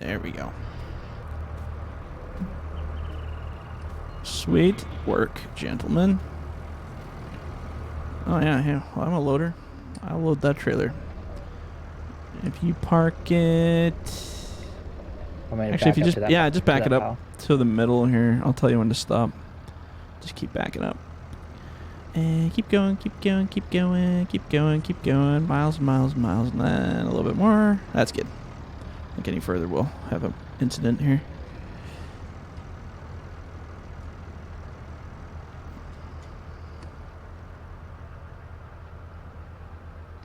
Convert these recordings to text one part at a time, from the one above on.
There we go. Sweet work, gentlemen. Oh, yeah. Well, I'm a loader. I'll load that trailer. If you park it... Actually, if you just... Yeah, just back it up to the middle here. I'll tell you when to stop. Just keep backing up. And keep going, keep going, keep going, keep going, keep going. Miles, miles, miles, and then a little bit more. That's good. I think any further we'll have an incident here.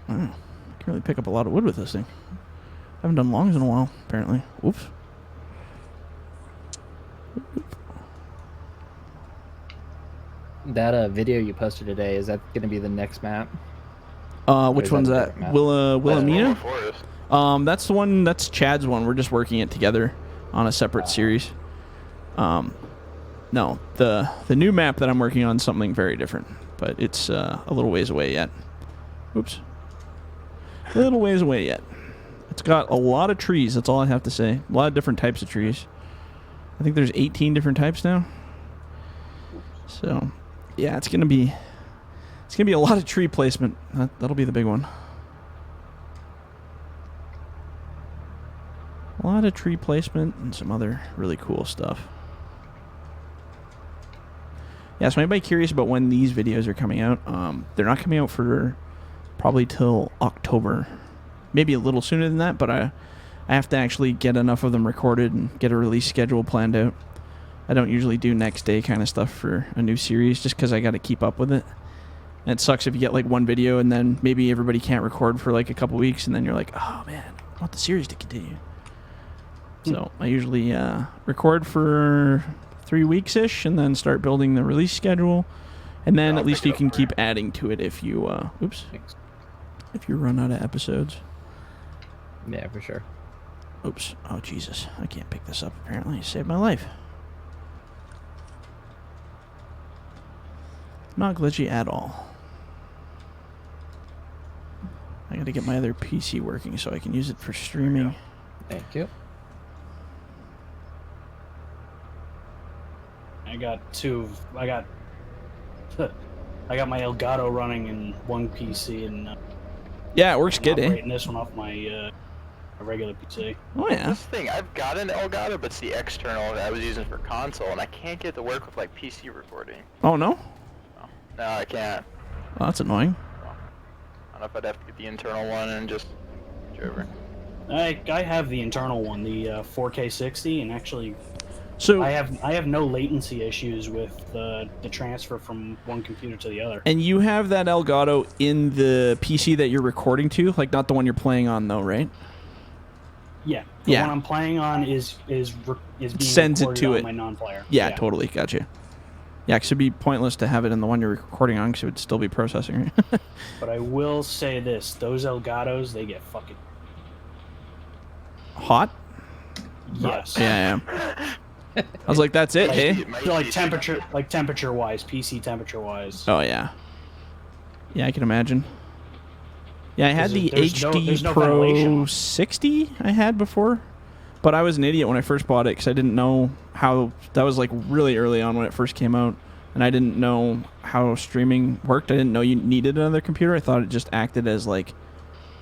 Wow. I can really pick up a lot of wood with this thing. I haven't done longs in a while, apparently. Oops. That video you posted today, is that going to be the next map? Which one's that? Wilhelmina? That's the one, that's Chad's one. We're just working it together on a separate series. No, the new map that I'm working on is something very different, but it's a little ways away yet. Oops. A little ways away yet. It's got a lot of trees, that's all I have to say. A lot of different types of trees. I think there's 18 different types now. So, yeah, it's gonna be a lot of tree placement. That'll be the big one. A lot of tree placement and some other really cool stuff. Yeah, so anybody curious about when these videos are coming out, they're not coming out for probably till October. Maybe a little sooner than that, but I have to actually get enough of them recorded and get a release schedule planned out. I don't usually do next day kind of stuff for a new series just because I got to keep up with it. And it sucks if you get like one video and then maybe everybody can't record for like a couple weeks and then you're like, oh man, I want the series to continue. So I usually record for 3 weeks-ish and then start building the release schedule. And then at least you can keep adding to it if you, if you run out of episodes. Yeah, for sure. Oops. Oh, Jesus. I can't pick this up, apparently. You saved my life. Not glitchy at all. I gotta get my other PC working so I can use it for streaming. Thank you. I got my Elgato running in one PC and yeah, it works good, operating this one off my regular PC. Oh yeah. This thing, I've got an Elgato, but it's the external that I was using for console, and I can't get it to work with like PC recording. Oh no? No, I can't. Well, that's annoying. I don't know if I'd have to get the internal one and just switch over. I have the internal one, the 4K 60, and actually, so I have no latency issues with the transfer from one computer to the other. And you have that Elgato in the PC that you're recording to, like not the one you're playing on, though, right? Yeah, the one I'm playing on is being sends it recorded to on it. my non-player. Yeah, totally, gotcha. Yeah, because it'd be pointless to have it in the one you're recording on because it would still be processing. Right? But I will say this: those Elgatos, they get fucking hot. Yes. Yeah. I was like, that's it, hey? Like temperature wise, PC temperature wise. Oh yeah. Yeah, I can imagine. Yeah, I had the HD no Pro ventilation. 60 I had before, but I was an idiot when I first bought it because I didn't know how, that was like really early on when it first came out, and I didn't know how streaming worked. I didn't know you needed another computer. I thought it just acted as like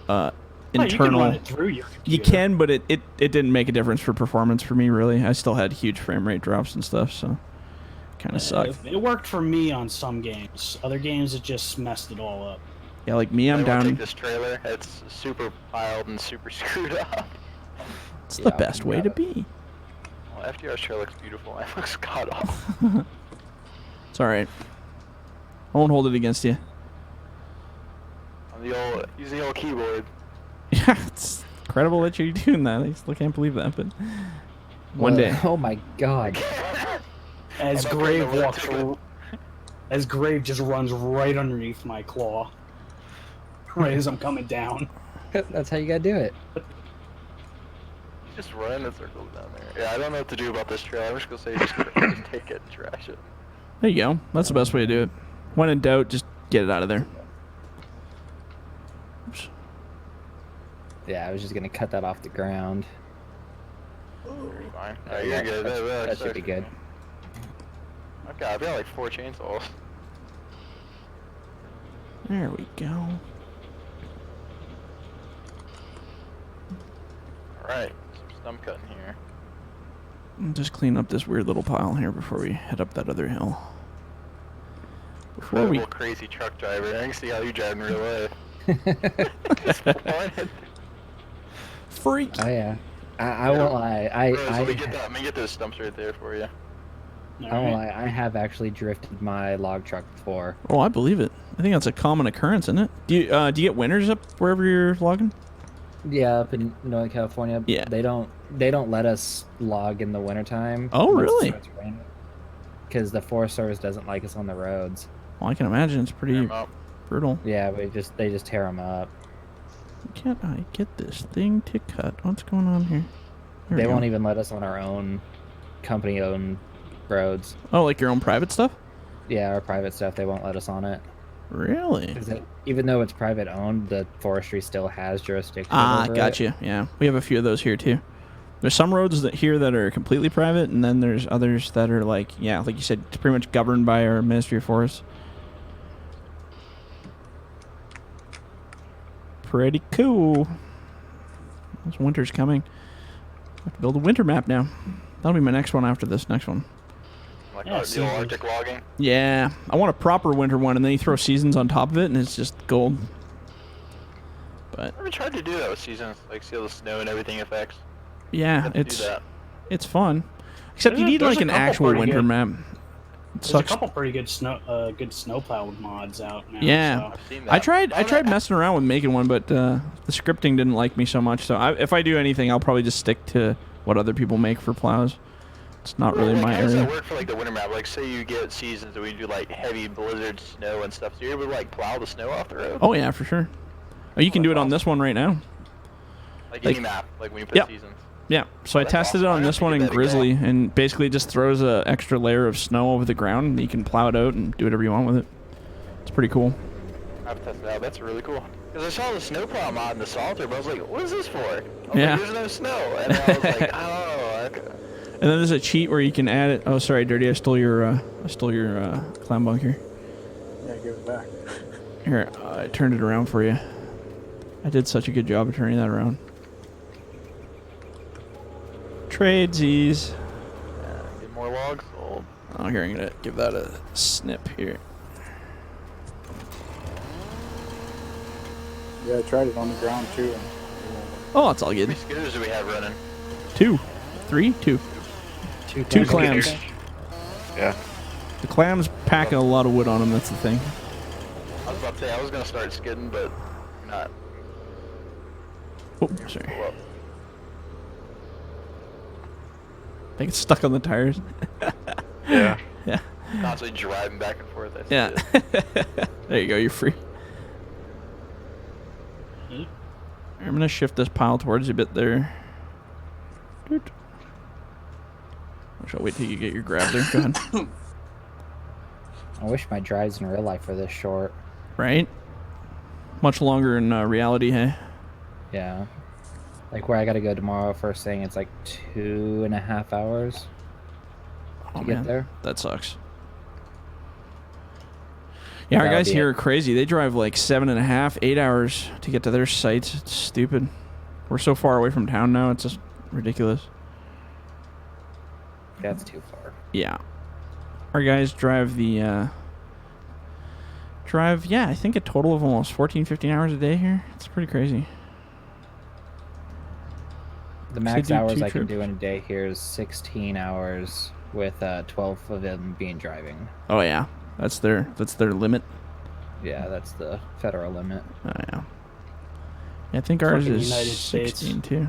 internal. You can run it through your computer. You can, but it didn't make a difference for performance for me, really. I still had huge frame rate drops and stuff, so kind of sucked. It worked for me on some games. Other games, it just messed it all up. Yeah, like me, I'm down. Take this trailer. It's super piled and super screwed up. It's the best way to be. Well, FDR's trailer looks beautiful. It looks god awful. It's all right. I won't hold it against you. Use the old keyboard. Yeah, it's incredible that you're doing that. I still can't believe that, but one day. Oh my god. As Grave walks through, as Grave just runs right underneath my claw, right as I'm coming down. That's how you gotta do it. Just run in circles down there. Yeah, I don't know what to do about this trailer. I'm just gonna say just take it and trash it. There you go. That's the best way to do it. When in doubt, just get it out of there. Oops. Yeah, I was just gonna cut that off the ground. You're fine. Oh, you're good. That should be good. Okay, I've got like 4 chainsaws. There we go. Alright, some stump cutting here. Just clean up this weird little pile here before we head up that other hill. Before we... Incredible crazy truck driver. I can see how you drive in real life. Just flying. Freak! Oh yeah. I won't lie. Rose, let me get those stumps right there for you. I won't lie. I have actually drifted my log truck before. Oh, I believe it. I think that's a common occurrence, isn't it? Do you get winters up wherever you're logging? Yeah, up in Northern California. Yeah. They don't let us log in the wintertime. Oh, really? Because the Forest Service doesn't like us on the roads. Well, I can imagine it's pretty brutal. Yeah, they just tear them up. Can't I get this thing to cut? What's going on here? They won't even let us on our own company-owned roads. Oh, like your own private stuff? Yeah, our private stuff, they won't let us on it. Really? Even though it's private owned, the forestry still has jurisdiction over it. Gotcha. Yeah, we have a few of those here too. There's some roads that are completely private, and then there's others that are like you said, it's pretty much governed by our Ministry of Forests. Pretty cool. This winter's coming. I have to build a winter map now. That'll be my next one after this next one. Like Yeah, the Arctic logging. Yeah, I want a proper winter one, and then you throw seasons on top of it, and it's just gold. But I've tried to do that with seasons, like see how the snow and everything affects. yeah, Do that. it's fun. Except you need There's like a an couple actual pretty winter good- map. It There's sucks. a couple pretty good snowplow mods out now. Yeah. So. I've seen that. I tried messing around with making one, but the scripting didn't like me so much. So if I do anything, I'll probably just stick to what other people make for plows. It's not really my How does area. that work for like the winter map? Like say you get seasons where you do like heavy blizzard snow and stuff, so you're able to like plow the snow off the road? Oh yeah, for sure. Oh, you can do it on this one right now. Like any map, like when you put Yep. seasons. Yeah, so I That's tested it awesome. on I this have to one do in that again. Grizzly, and basically it just throws a extra layer of snow over the ground, and you can plow it out and do whatever you want with it. It's pretty cool. I've tested it out. That's really cool. Because I saw the snowplow mod in the Salter, but I was like, what is this for? I was Yeah. like, there's no snow. And I was like, oh, okay. And then there's a cheat where you can add it. Oh, sorry, Dirty, I stole your clam bunk here. Yeah, give it back. Here, I turned it around for you. I did such a good job of turning that around. Tradesies. Get more logs sold. Oh, here, I'm gonna give that a snip here. Yeah, I tried it on the ground too. And Oh, that's all How good. many scooters do we have running? 2. 3? 2. Two clams. yeah, The clams pack a lot of wood on them, that's the thing. I was about to say, I was going to start skidding, but not. Oh, sorry. Pull up. I think it's stuck on the tires. yeah. Yeah. Constantly driving back and forth. That's Yeah. it. There you go, you're free. Mhm. I'm gonna shift this pile towards you a bit there. Doot. I shall wait till you get your grab there. Go ahead. I wish my drives in real life were this short. Right? Much longer in reality, hey? Yeah. Like where I gotta go tomorrow first thing, it's like 2.5 hours Oh, to get man. there. That sucks. Yeah, our That would guys be here it. are crazy. They drive like 7.5, 8 hours to get to their sites. It's stupid. We're so far away from town now, it's just ridiculous. That's too far. Yeah. Our guys drive the, I think a total of almost 14, 15 hours a day here. It's pretty crazy. The max do hours 2 I can trips. do in a day here is 16 hours with 12 of them being driving. Oh, yeah. That's their limit. Yeah, that's the federal limit. Oh, yeah. Yeah, I think ours Fucking is United States. 16, too.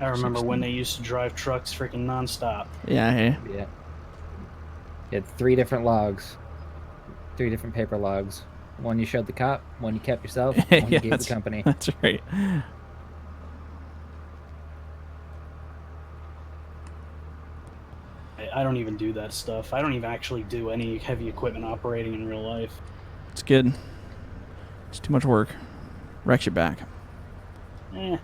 I remember 16. when they used to drive trucks freaking nonstop. Yeah, hey. Yeah. You had 3 different logs. 3 different paper logs. One you showed the cop, one you kept yourself, one Yeah, you gave the that's- company. That's right. I don't even do that stuff. I don't even actually do any heavy equipment operating in real life. It's good. It's too much work. Wrecks your back. Eh.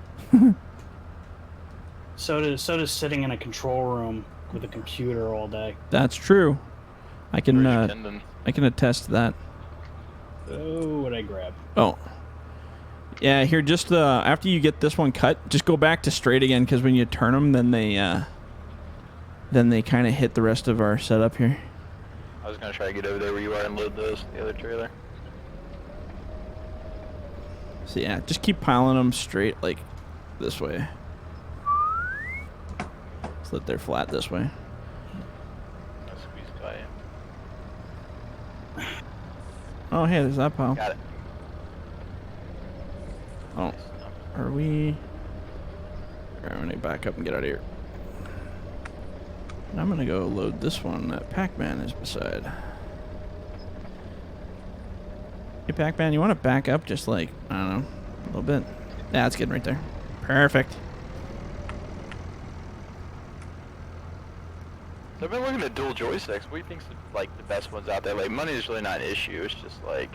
So does sitting in a control room with a computer all day. That's true. I can Where's your tendon? I can attest to that. Oh, what I grab? Oh. Yeah, here, just after you get this one cut, just go back to straight again, because when you turn them, then they kind of hit the rest of our setup here. I was gonna try to get over there where you are and load the other trailer. So yeah, just keep piling them straight, like this way. So that they're flat this way. I'll squeeze by you. Oh, hey, there's that pile. Got it. Oh, are we... Alright, I'm gonna back up and get out of here. And I'm gonna go load this one that Pac-Man is beside. Hey, Pac-Man, you want to back up just like, I don't know, a little bit? Yeah, that's good right there. Perfect. So I've been looking at dual joysticks. What do you think's like the best ones out there? Like money is really not an issue. It's just like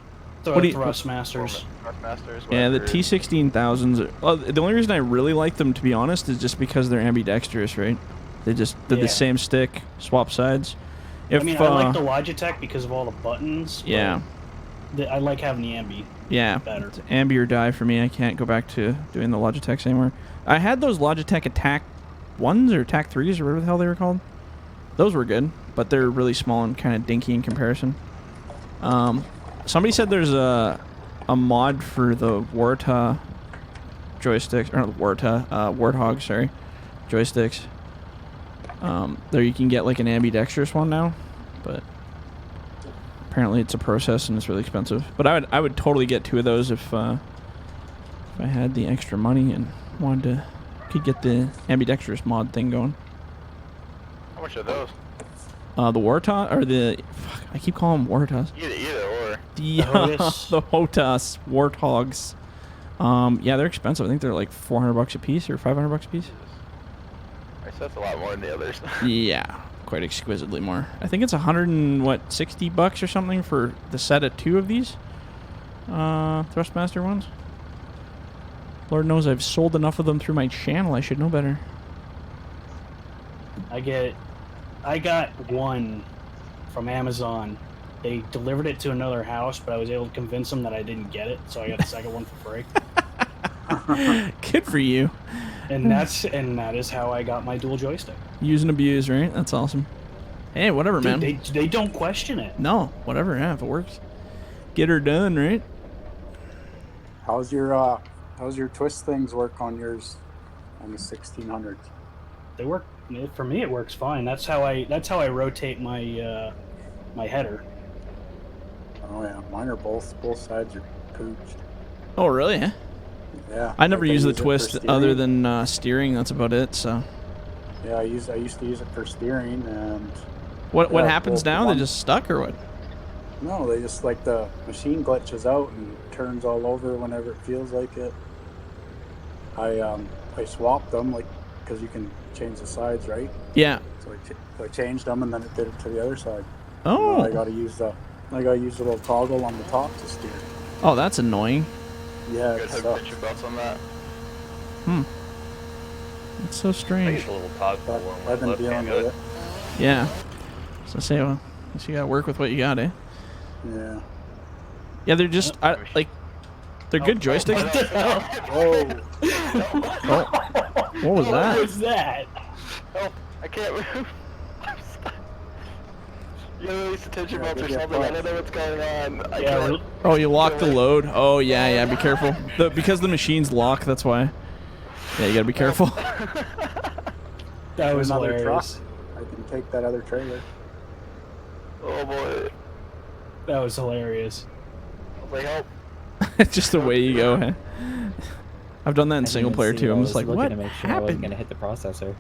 So What do you- Thrustmasters. Thrustmasters. Yeah, the whatever. T16,000s. Well, the only reason I really like them, to be honest, is just because they're ambidextrous, right? They're Yeah. the same stick, swap sides. If, I mean, I like the Logitech because of all the buttons. but yeah, I like having the ambi. yeah. Better. It's ambi or die for me. I can't go back to doing the Logitechs anymore. I had those Logitech Attack 1s or Attack 3s or whatever the hell they were called. Those were good, but they're really small and kind of dinky in comparison. Somebody said there's a mod for the Warta joysticks, or not the Warta, Warthog, sorry, joysticks. There you can get like an ambidextrous one now, but apparently it's a process and it's really expensive. But I would totally get 2 of those if I had the extra money and could get the ambidextrous mod thing going. How much are those? The Warta or the I keep calling them Wartas. Either or. The Hotas. the Hotas Warthogs. Yeah, they're expensive. I think they're like $400 a piece or $500 a piece. Alright, so that's a lot more than the others. Yeah, quite exquisitely more. I think it's $160 or something for the set of 2 of these Thrustmaster ones. Lord knows I've sold enough of them through my channel. I should know better. I got one from Amazon. They delivered it to another house, but I was able to convince them that I didn't get it, so I got the second one for free. Good for you. And that is how I got my dual joystick. Use and abuse, right? That's awesome. Hey, whatever, Dude, man. they don't question it. No, whatever. Yeah, if it works, get her done, right? How's your twist things work on yours on the 1600s? They work for me. It works fine. That's how I rotate my my header. Oh yeah, mine are both sides are pooched. Oh, really? Yeah. Yeah. I never like use the it for twist steering. other than steering. That's about it. So, Yeah, I used to use it for steering, and what Yeah, happens well, now? They one- just stuck or what? no, they just like the machine glitches out and turns all over whenever it feels like it. I swapped them like because you can change the sides, right? Yeah. So I changed them, and then it did it to the other side. Oh. I gotta use the little toggle on the top to steer. Oh, that's annoying. Yeah, Good it hook sucks. picture belts on that. It's so I strange. use a little toggle But one I've been left dealing hand with hook. it. Yeah. So say, well, I guess you gotta work with what you got, eh? Yeah. Yeah, they're just they're good joysticks. Oh, What was What that? was that? Oh, I can't move. I'm stuck. You gotta release the tension Yeah, belts or good something. I advice. don't know what's going on. I Yeah, can't. Oh, you locked the load. Oh yeah, be careful. Because the machines lock, that's why. Yeah, you gotta be careful. That was another hilarious. truck. I can take that other trailer. Oh boy. That was hilarious. I was like, help. It's just the way you go, huh? I've done that in I single didn't player see, too. I I'm was just like, looking what to make sure I wasn't happened? gonna hit the processor.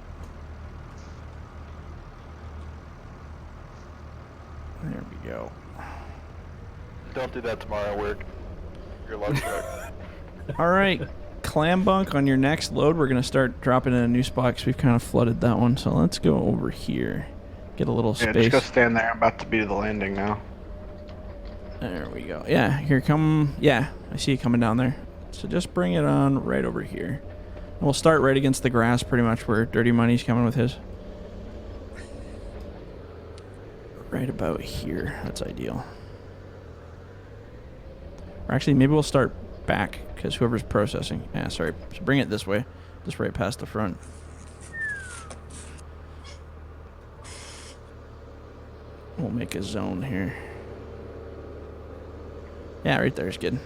There we go. Don't do that tomorrow at work. Your luck truck. All right, clam bunk on your next load. We're gonna start dropping in a new spot because we've kind of flooded that one. So let's go over here, get a little Yeah, space. just go stand there. I'm about to be to the landing now. There we go. Yeah, here come. Yeah, I see you coming down there. So just bring it on right over here. We'll start right against the grass, pretty much where Dirty Money's coming with his. Right about here. That's ideal. Or actually, maybe we'll start back, because whoever's processing. Yeah, sorry. So bring it this way. Just right past the front. We'll make a zone here. Yeah, right there is good.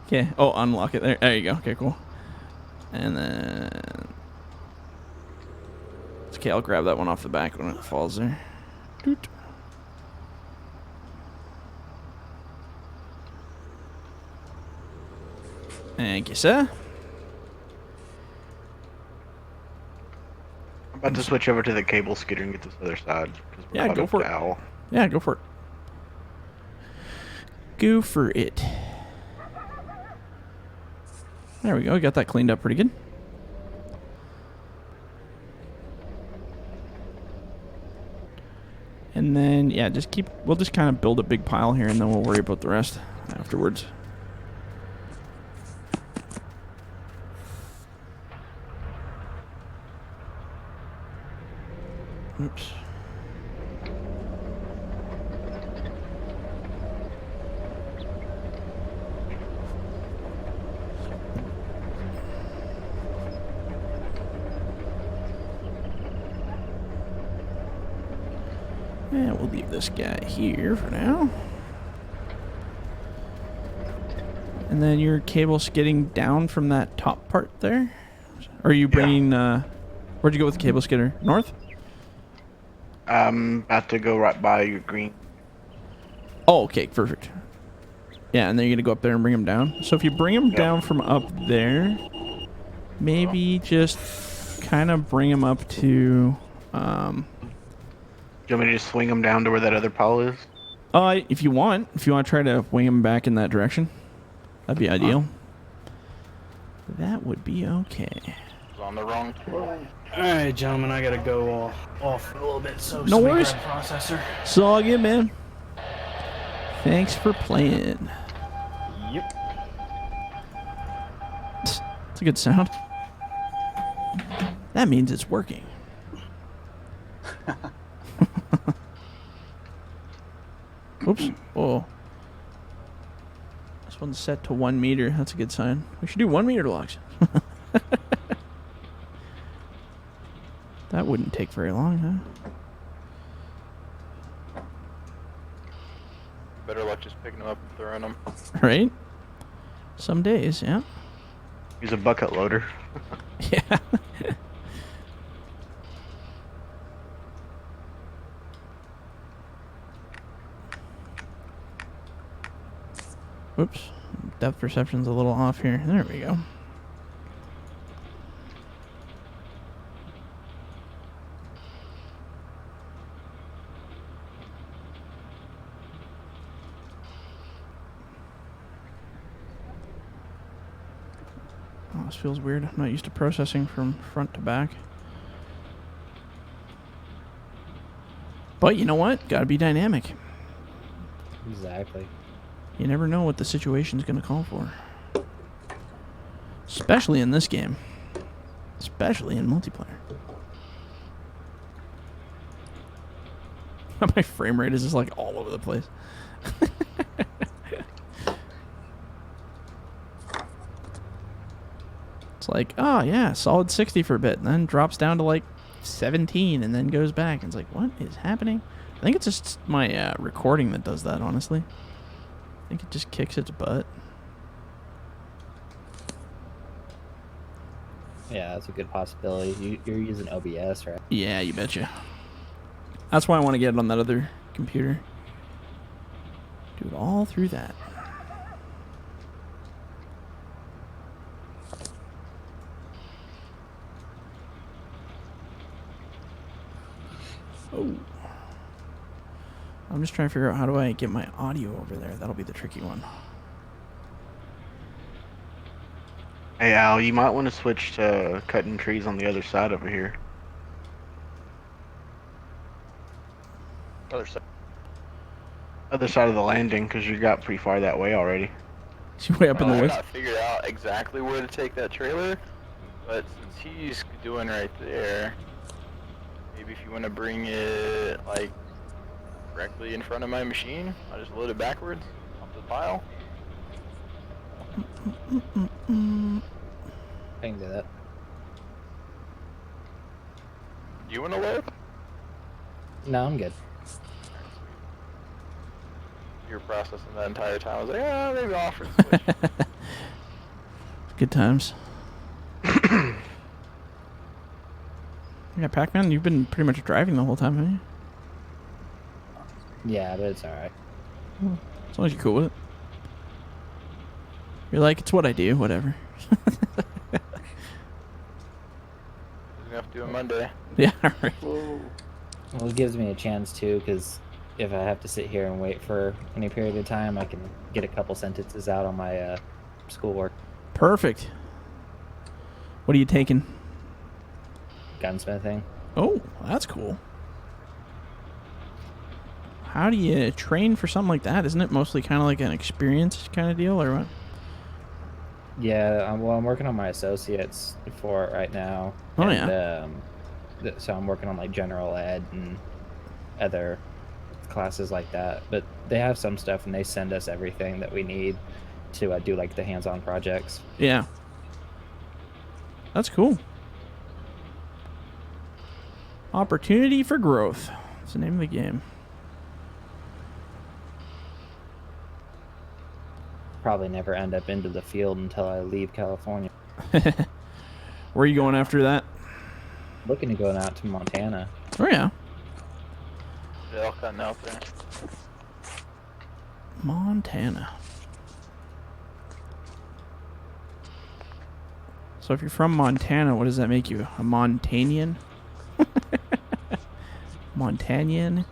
Okay. Oh, unlock it. There you go. Okay, cool. And then... Okay, I'll grab that one off the back when it falls there. Doot. Thank you, sir. I'm about to switch over to the cable skidder and get this other side. 'Cause we're Yeah, about go up for to it. Owl. Yeah, go for it. Go for it. There we go. We got that cleaned up pretty good. And then, yeah, we'll just kind of build a big pile here, and then we'll worry about the rest afterwards. Oops. Yeah, we'll leave this guy here for now. And then your cable skidding down from that top part there? Or are you bringing, where'd you go with the cable skidder? North? I'm about to go right by your green. Oh, okay, perfect. Yeah, and then you're going to go up there and bring him down. So if you bring him down from up there, maybe just kind of bring him up to... Do you want me to just swing them down to where that other pile is? If you want to try to wing him back in that direction, that'd be ideal. That would be okay. It's on the wrong. Alright, gentlemen, I gotta go off for a little bit, so No somebody worries. grab the processor. It's all good, man. Thanks for playing. Yep. It's a good sound. That means it's working. Oops. Oh. This one's set to 1 meter. That's a good sign. We should do 1 meter logs. That wouldn't take very long, huh? Better luck just picking them up and throwing them. Right? Some days, yeah. Use a bucket loader. Yeah. Oops. Depth perception's a little off here. There we go. Oh, this feels weird. I'm not used to processing from front to back. But you know what? Gotta be dynamic. Exactly. You never know what the situation's gonna call for. Especially in this game. Especially in multiplayer. My frame rate is just like all over the place. It's like, oh yeah, solid 60 for a bit, and then drops down to like 17 and then goes back. And it's like, what is happening? I think it's just my recording that does that, honestly. I think it just kicks its butt. Yeah, that's a good possibility. You're using OBS, right? Yeah, you betcha. That's why I want to get it on that other computer. Do it all through that. Oh. I'm just trying to figure out how do I get my audio over there. That'll be the tricky one. Hey Al, you might want to switch to cutting trees on the other side over here. Other side. Other side of the landing, because you got pretty far that way already. She's way up in the I've woods. not figured out exactly where to take that trailer, but since he's doing right there, maybe if you want to bring it like directly in front of my machine, I'll just load it backwards off the pile. I can do that. Do you want to load? No, I'm good. You were processing that entire time. I was like, yeah, maybe I'll offer to switch. Good times. Yeah, Pac-Man, you've been pretty much driving the whole time, haven't you? Yeah, but it's alright. As long as you're cool with it. You're like, it's what I do, whatever. We're gonna have to do it Monday. Yeah, right. Whoa. Well, it gives me a chance too, because if I have to sit here and wait for any period of time, I can get a couple sentences out on my schoolwork. Perfect. What are you taking? Gunsmithing. Oh, that's cool. How do you train for something like that? Isn't it mostly kind of like an experience kind of deal, or what? Yeah, well, I'm working on my associates for it right now. Oh, yeah. So I'm working on like general ed and other classes like that. But they have some stuff, and they send us everything that we need to do like the hands-on projects. Yeah. That's cool. Opportunity for growth. That's the name of the game. Probably never end up into the field until I leave California. Where are you going after that? Looking to go out to Montana. Oh, yeah. They're all cutting out there. Montana. So if you're from Montana, what does that make you? A Montanian? Montanian?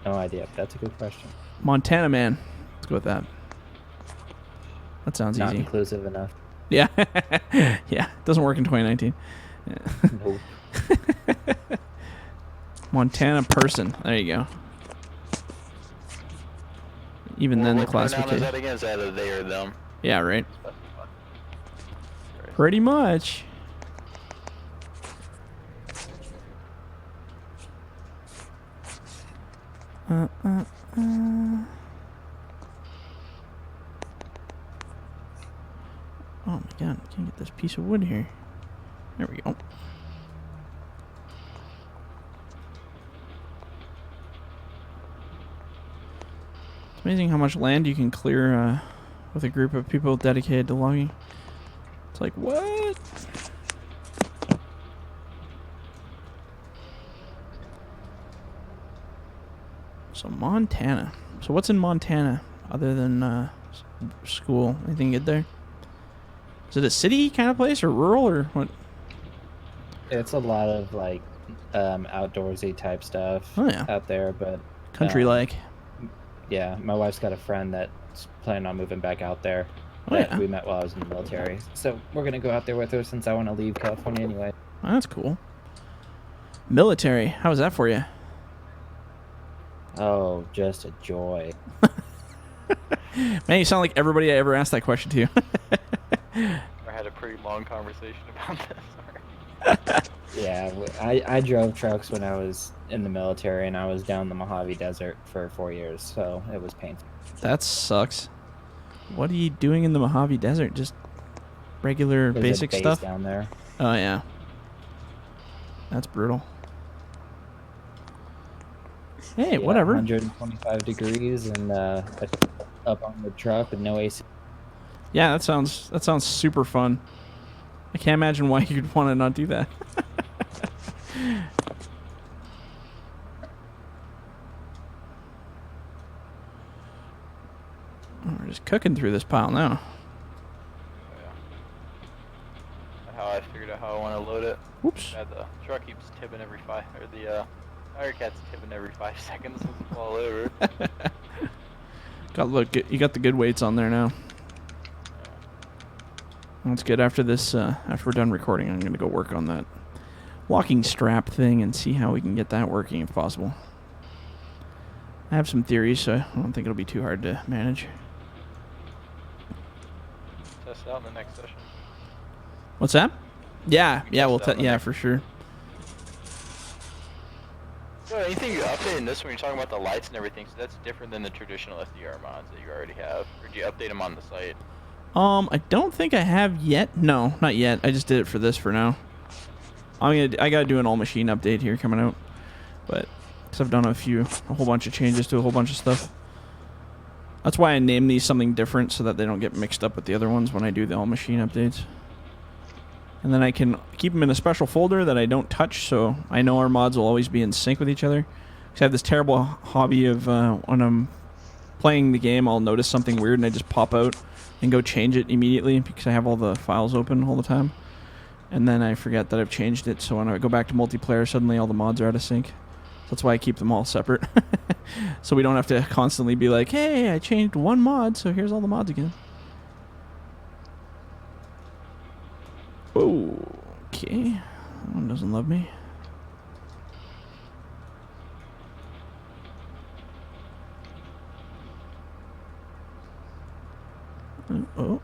No idea. That's a good question. Montana man. Let's go with that. That sounds Not easy. inclusive enough. Yeah. Yeah. Doesn't work in 2019. Nope. Montana person. There you go. Even then, the What pronoun classification. is that again? Is that a they or them? Yeah, right. Pretty much. Oh my god, I can't get this piece of wood here. There we go. It's amazing how much land you can clear with a group of people dedicated to logging. It's like, what? So Montana. So what's in Montana other than school? Anything good there? Is it a city kind of place or rural or what? It's a lot of like outdoorsy type stuff Oh, yeah. out there, but Country like. yeah, my wife's got a friend that's planning on moving back out there. Oh, that yeah. we met while I was in the military, so we're gonna go out there with her since I want to leave California anyway. Oh, that's cool. Military. How was that for you? Oh, just a joy. Man, you sound like everybody I ever asked that question to. I had a pretty long conversation about this. Yeah, I drove trucks when I was in the military, and I was down the Mojave Desert for 4 years, so it was painful. That sucks. What are you doing in the Mojave Desert? Just regular There's basic a base stuff? down there. Oh, yeah. That's brutal. Hey, Yeah, whatever. 125 degrees and up on the truck with no AC. Yeah, that sounds super fun. I can't imagine why you'd want to not do that. We're just cooking through this pile now. How I figured out how I want to load it. Whoops. Yeah, the truck keeps tipping every five, or the tire cat's tipping every 5 seconds since it's all over. You got the good weights on there now. That's good. After this, after we're done recording, I'm gonna go work on that locking strap thing and see how we can get that working if possible. I have some theories, so I don't think it'll be too hard to manage. Test it out in the next session. What's that? Yeah, We yeah, test we'll it out in the yeah, next- for sure. So anything you update in this when you're talking about the lights and everything, so that's different than the traditional FDR mods that you already have. Or do you update them on the site? I don't think I have yet. No, not yet. I just did it for this for now. I gotta do an all machine update here coming out, but cause I've done a whole bunch of changes to a whole bunch of stuff. That's why I named these something different so that they don't get mixed up with the other ones when I do the all machine updates. And then I can keep them in a special folder that I don't touch, so I know our mods will always be in sync with each other. Cause I have this terrible hobby of when I'm playing the game, I'll notice something weird and I just pop out and go change it immediately because I have all the files open all the time. And then I forget that I've changed it, so when I go back to multiplayer, suddenly all the mods are out of sync. So that's why I keep them all separate. So we don't have to constantly be like, hey, I changed one mod, so here's all the mods again. Oh, okay. That one doesn't love me. Oh.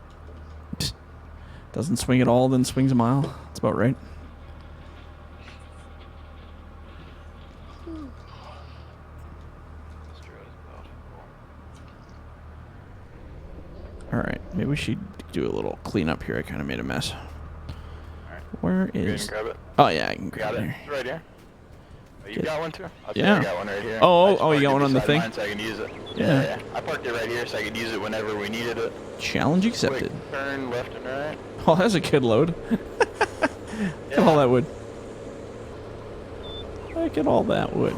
Doesn't swing at all, then swings a mile. That's about right. Alright, maybe we should do a little cleanup here. I kind of made a mess. Alright. Where Go ahead is... and grab it. Oh, yeah, I can grab Got it it. here. It's right here. Oh, you Okay. got one too? Yeah. I got one right here. Oh, I just oh, you parked got it one on the beside thing? mine so I can use it. Yeah. Yeah. I parked it right here so I could use it whenever we needed it. Challenge accepted. Quick turn left and right. Oh, that's a good load. Look at all that wood. Look at all that wood.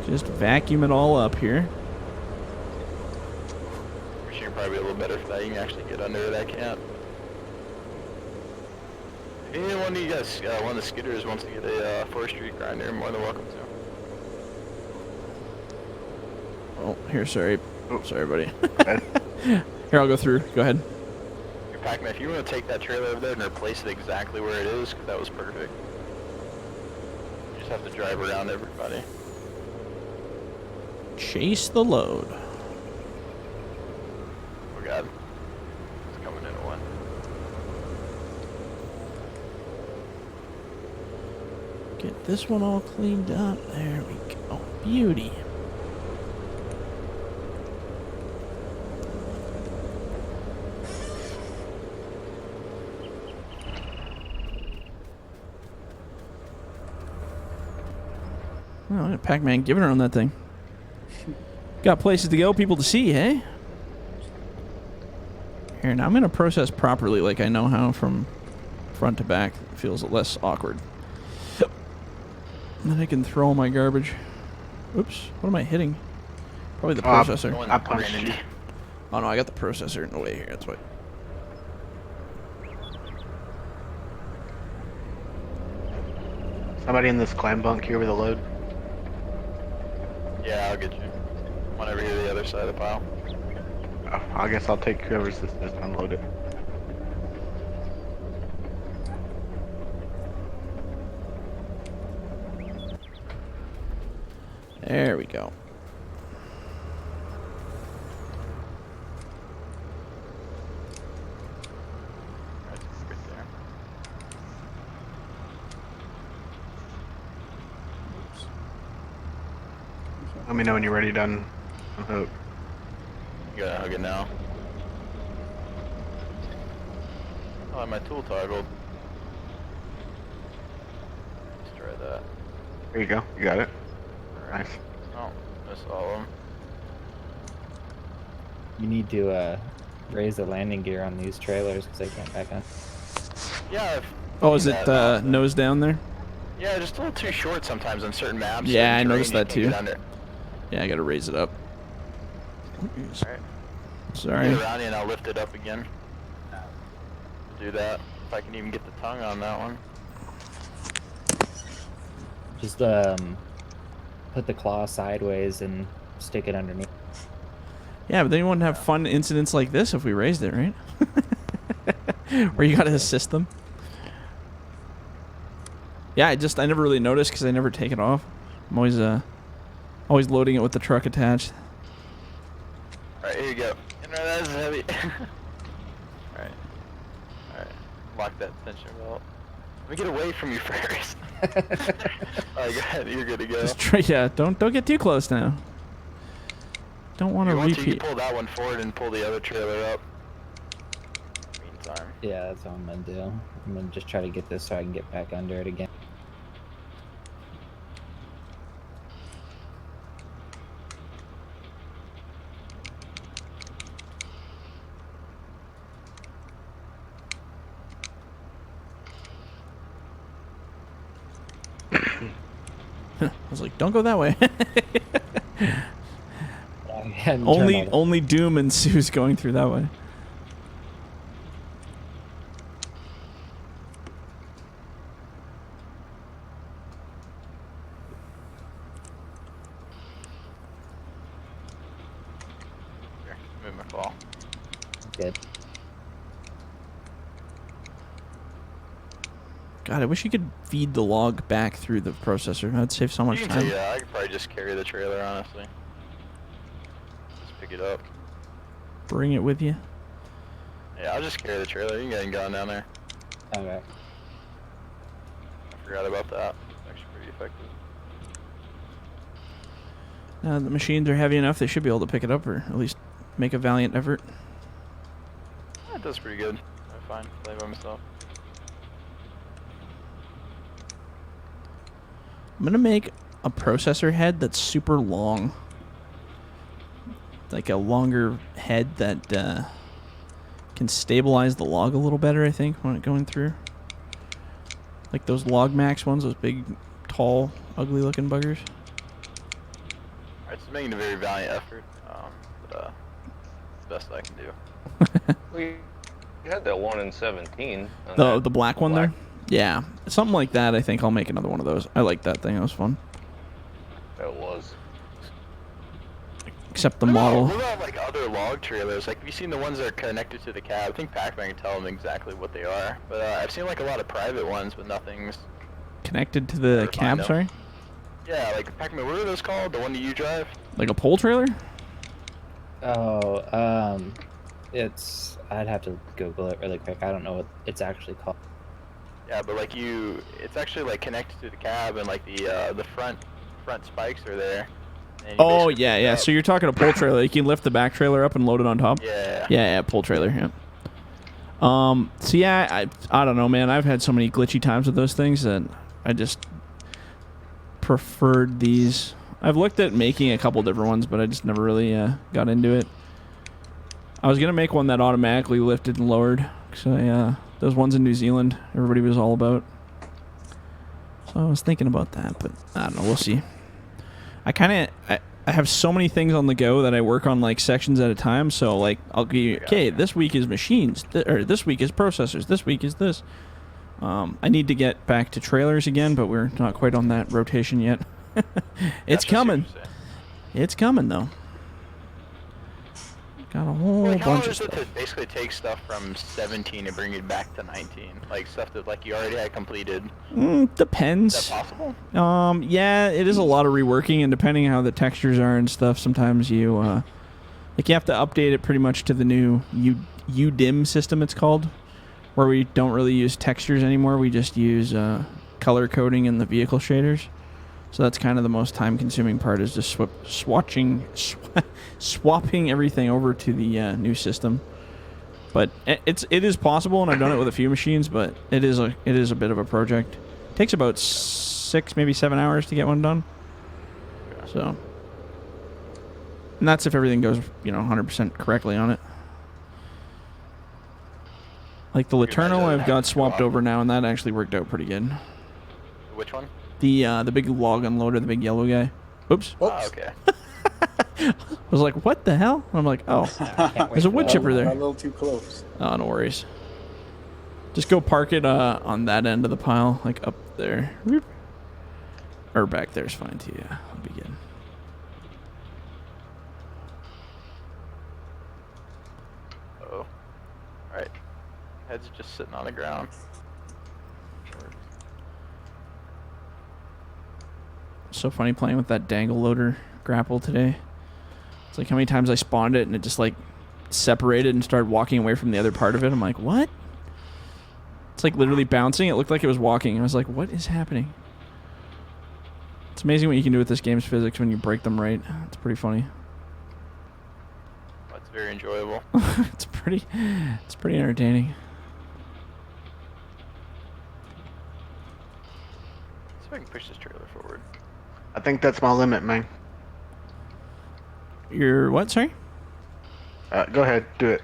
Just vacuum it all up here. Machine probably a little better for that. You can actually get under it. I can't. If any one of you guys, one of the skidders wants to get a forestry grinder, more than welcome to. Oh, here, sorry. Oh, sorry, buddy. Okay. Here, I'll go through. Go ahead. Your Pac-Man, if you want to take that trailer over there and replace it exactly where it is, because that was perfect. You just have to drive around everybody. Chase the load. Oh god. It's coming in at one. Get this one all cleaned up. There we go. Beauty. Oh, Pac-Man giving her on that thing. Got places to go, people to see, hey? Here, now I'm going to process properly like I know how from front to back. It feels less awkward. And then I can throw all my garbage. Oops, what am I hitting? Probably the processor. Going I punched Brandon. you. Oh no, I got the processor in the way here, that's why. Somebody in this clam bunk here with a load. Yeah, I'll get you. One over here, the other side of the pile. Oh, I guess I'll take whoever's this is and unload it. There we go. Right there. Let me know when you're ready to unhook. You gotta hug it now. Oh, I have my tool toggled. Let's try that. There you go. You got it. Nice. Oh, that's all of them. You need to raise the landing gear on these trailers because they can't back up. Yeah. Oh, is Yeah, it that's it. nose down there? Yeah, just a little too short sometimes on certain maps. Yeah, certain I noticed terrain, that you can't too. get under. Yeah, I gotta raise it up. Alright. Sorry. Get around you and I'll lift it up again. Do that. If I can even get the tongue on that one. Just put the claw sideways and stick it underneath. Yeah, but then you wouldn't have fun incidents like this if we raised it, right? Where you gotta assist them. Yeah, I never really noticed because I never take it off. I'm always loading it with the truck attached. Alright, here you go. And that's heavy. Alright. Alright. Lock that tension belt. Let me get away from you first. Alright, go ahead. You're good to go. Just try, yeah, don't get too close now. Don't want to You repeat. pull that one forward and pull the other trailer up. Meantime. Yeah, that's what I'm gonna do. I'm gonna just try to get this so I can get back under it again. I was like, don't go that way. Only only Doom and Sue's going through that way. Here, move my ball. good. God, I wish you could feed the log back through the processor. That'd save so much You can time. take that. I could probably just carry the trailer, honestly. Just pick it up. Bring it with you. Yeah, I'll just carry the trailer. You can get it going down there. Okay. I forgot about that. It's actually pretty effective. The machines are heavy enough; they should be able to pick it up, or at least make a valiant effort. It does pretty good. I'm fine. Play by myself. I'm gonna make a processor head that's super long, like a longer head that can stabilize the log a little better. I think when it going through, like those Log Max ones, those big, tall, ugly-looking buggers. Alright, so making a very valiant effort. But it's the best I can do. We had that one in 17. The black one there. Yeah, something like that. I think I'll make another one of those. I like that thing. That was fun. That was. Except the What model. about like other log trailers? Like, have you seen the ones that are connected to the cab? I think Pac-Man can tell them exactly what they are. But I've seen like a lot of private ones, but nothing's Connected to the cab, them. sorry? Yeah, like Pac-Man. What are those called? The one that you drive? Like a pole trailer? Oh, it's. I'd have to Google it really quick. I don't know what it's actually called. Yeah, but like it's actually like connected to the cab, and like the front spikes are there. And you Oh, basically yeah, pick it yeah. up. So you're talking a pole trailer. You can lift the back trailer up and load it on top? Yeah. Yeah, pole trailer, yeah. So yeah, I don't know, man. I've had so many glitchy times with those things that I just preferred these. I've looked at making a couple different ones, but I just never really got into it. I was going to make one that automatically lifted and lowered. So, those ones in New Zealand, everybody was all about. So I was thinking about that, but I don't know. We'll see. I have so many things on the go that I work on like sections at a time. So like I'll be okay. This week is machines, or this week is processors. This week is this. I need to get back to trailers again, but we're not quite on that rotation yet. It's Gotcha, coming. see what you're saying. It's coming though. Got a whole Like, how bunch hard of is it stuff. to basically take stuff from 17 and bring it back to 19? Like stuff that like you already had completed. Is Depends. that possible? Yeah, it is a lot of reworking, and depending how the textures are and stuff, sometimes you like you have to update it pretty much to the new UDIM system. It's called, where we don't really use textures anymore. We just use color coding and the vehicle shaders. So that's kind of the most time-consuming part, is just swapping everything over to the new system. But it is possible, and I've done it with a few machines. But it is a bit of a project. It takes about 6, maybe 7 hours to get one done. So, and that's if everything goes 100% correctly on it. Like the Laterno, I've got swapped over now, and that actually worked out pretty good. Which one? The big log unloader, the big yellow guy. Oops. Oh, okay. I was like, what the hell? And I'm like, oh, there's a wood chipper A there. little too close. Oh, no worries. Just go park it on that end of the pile, like up there. Whoop. Or back there's fine too, yeah. That'll be good. Oh. Alright. Head's just sitting on the ground. so funny playing with that dangle loader grapple today. It's like how many times I spawned it and it just like separated and started walking away from the other part of it. I'm like, what? It's like literally bouncing. It looked like it was walking. I was like, what is happening? It's amazing what you can do with this game's physics when you break them right. It's pretty funny. That's very enjoyable. It's pretty entertaining. See if I can push this trailer forward. I think that's my limit, man. You're what? Sorry? Go ahead, do it.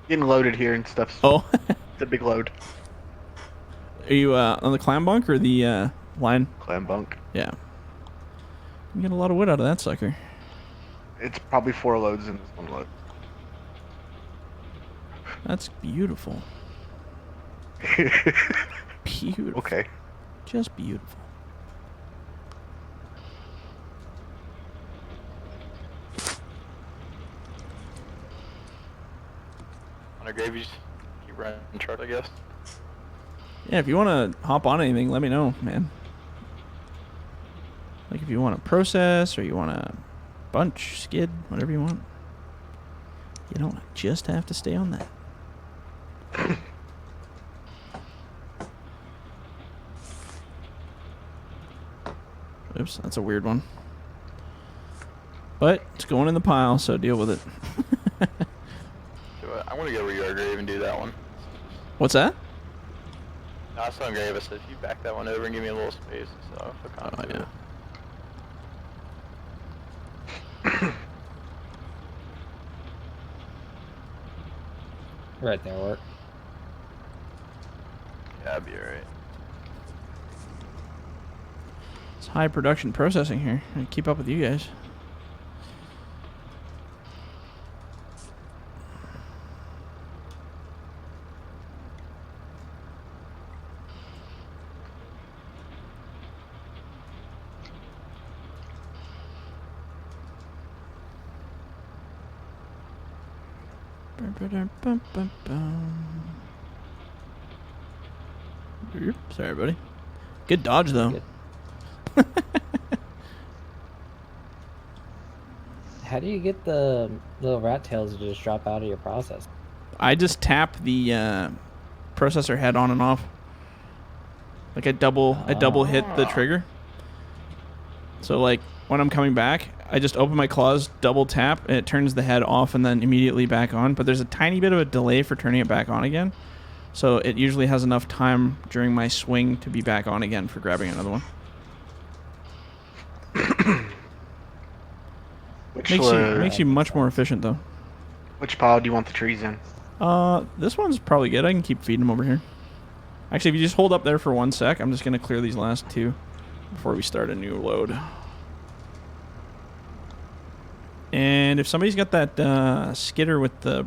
Getting loaded here and stuff. Oh. It's a big load. Are you on the clam bunk or the line? Clam bunk. Yeah. You get a lot of wood out of that sucker. It's probably 4 loads in this one load. That's beautiful. Beautiful. Okay. Just beautiful. On a gravy, keep running truck, I guess. Yeah, if you want to hop on anything, let me know, man. Like if you want to process or you want to bunch, skid, whatever you want. You don't just have to stay on that. Oops, that's a weird one. But it's going in the pile, so deal with it. I want to go over your grave and do that one. What's that? No, I saw on grave. I said, if you back that one over and give me a little space, so I'll come Oh, to yeah. it. Right there, work. Yeah, I'll be alright. It's high production processing here. I keep up with you guys. Oops, sorry, buddy. Good dodge, though. Good. How do you get the little rat tails to just drop out of your process? I just tap the processor head on and off. Like I double hit the trigger. So like when I'm coming back, I just open my claws, double tap, and it turns the head off and then immediately back on. But there's a tiny bit of a delay for turning it back on again. So it usually has enough time during my swing to be back on again for grabbing another one. Makes you much more efficient though. Which pile do you want the trees in? This one's probably good. I can keep feeding them over here. Actually, if you just hold up there for 1 sec, I'm just gonna clear these last 2 before we start a new load. And if somebody's got that skidder with the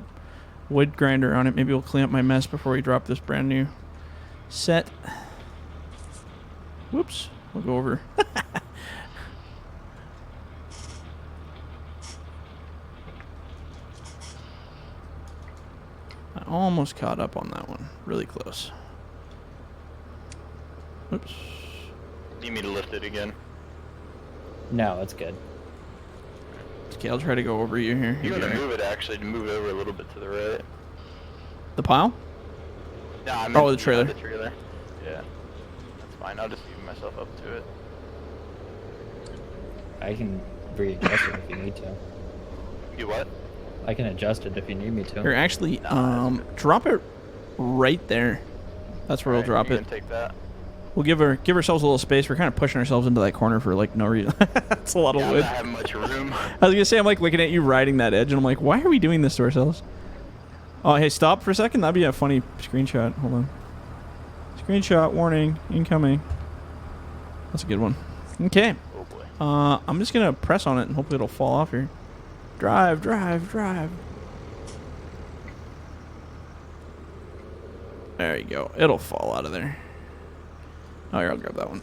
wood grinder on it, maybe we'll clean up my mess before we drop this brand new set. Whoops, we'll go over. I almost caught up on that one. Really close. Oops. Need me to lift it again? No, it's good. Okay, I'll try to go over you here. You want to move it, actually, to move it over a little bit to the right. The pile? No, I meant Oh, the trailer. The trailer. Yeah. That's fine. I'll just even myself up to it. I can readjust it if you need to. You what? I can adjust it if you need me to. Or actually, drop it right there. That's where we'll drop you it. can take that. We'll give ourselves a little space. We're kind of pushing ourselves into that corner for like no reason. That's a lot of Yeah, I'm wood. not having much room. I was gonna say I'm like looking at you riding that edge, and I'm like, why are we doing this to ourselves? Oh, hey, stop for a second. That'd be a funny screenshot. Hold on. Screenshot warning incoming. That's a good one. Okay. Oh boy. I'm just gonna press on it and hopefully it'll fall off here. Drive, drive, drive. There you go. It'll fall out of there. Oh, here, I'll grab that one.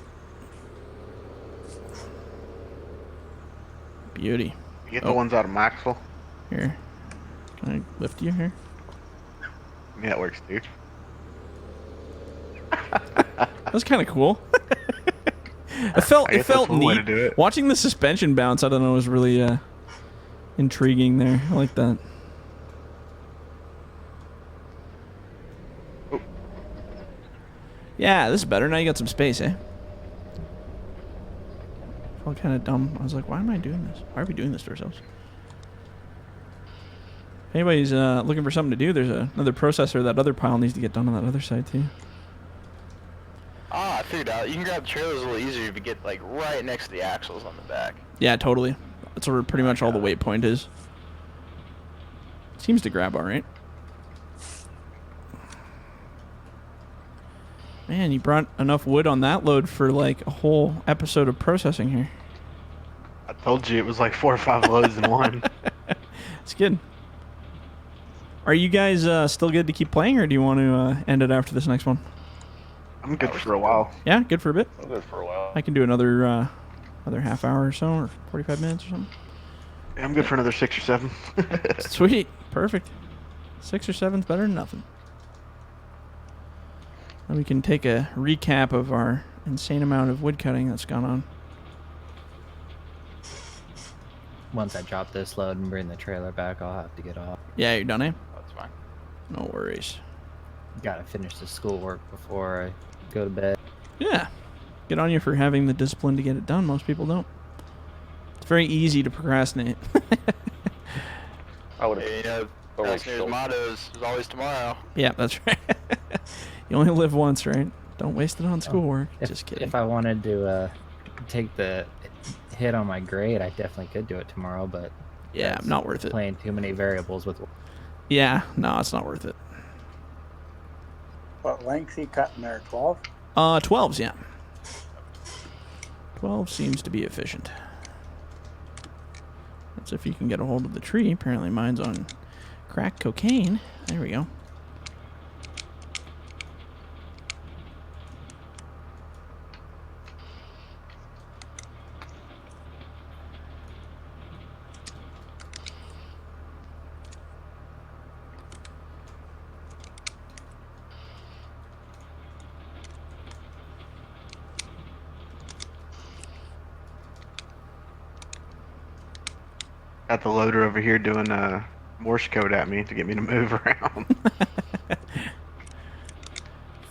Beauty. You get the ones out of Maxwell? Here. Can I lift you here? Yeah, it works, dude. That's kind of cool. It felt I guess felt that's one way neat. to do it. Watching the suspension bounce, I don't know, was really intriguing there. I like that. Oh. Yeah, this is better. Now you got some space, eh? Felt kind of dumb. I was like, why am I doing this? Why are we doing this to ourselves? If anybody's looking for something to do, there's another processor. That other pile needs to get done on that other side, too. Ah, I figured out. You can grab the trailers a little easier if you get like right next to the axles on the back. Yeah, totally. That's where pretty much all the weight point is. Seems to grab all right. Man, you brought enough wood on that load for like a whole episode of processing here. I told you it was like 4 or 5 loads in one. It's good. Are you guys still good to keep playing, or do you want to end it after this next one? I'm good for a while. Yeah, good for a bit. I'm good for a while. I can do another half hour or so, or 45 minutes or something. Yeah, I'm good for another 6 or 7. Sweet. Perfect. 6 or 7's better than nothing. And we can take a recap of our insane amount of wood cutting that's gone on. Once I drop this load and bring the trailer back, I'll have to get off. Yeah, you're done, eh? That's fine. No worries. Gotta finish the schoolwork before I go to bed. Yeah. Good on you for having the discipline to get it done. Most people don't. It's very easy to procrastinate. I would Hey, you know, Always Pastor's so. motto is always tomorrow. Yeah, that's right. You only live once, right? Don't waste it on schoolwork. If, Just kidding. If I wanted to take the hit on my grade, I definitely could do it tomorrow, but Yeah, that's not worth it. playing too many variables with. Yeah, no, it's not worth it. What length you cutting there? 12? 12s, yeah. 12 seems to be efficient. That's if you can get a hold of the tree. Apparently mine's on crack cocaine. There we go. Got the loader over here doing Morse code at me to get me to move around.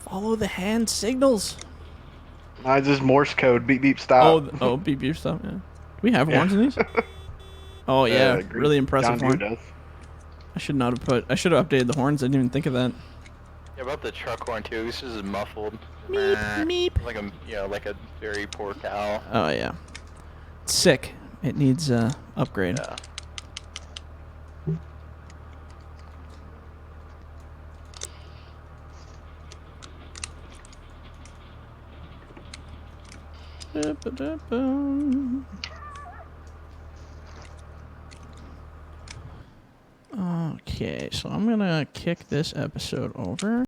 Follow the hand signals. I just Morse code, beep beep stop. Oh, beep beep stuff. Yeah. Do we have horns in these? Oh yeah, Green- really impressive John Deere horn. does. I should not have put. I should have updated the horns. I didn't even think of that. Yeah, about the truck horn too. This is muffled. Meep meep. Like a like a very poor cow. Oh yeah, it's sick. It needs upgrade. Yeah. Okay, so I'm gonna kick this episode over.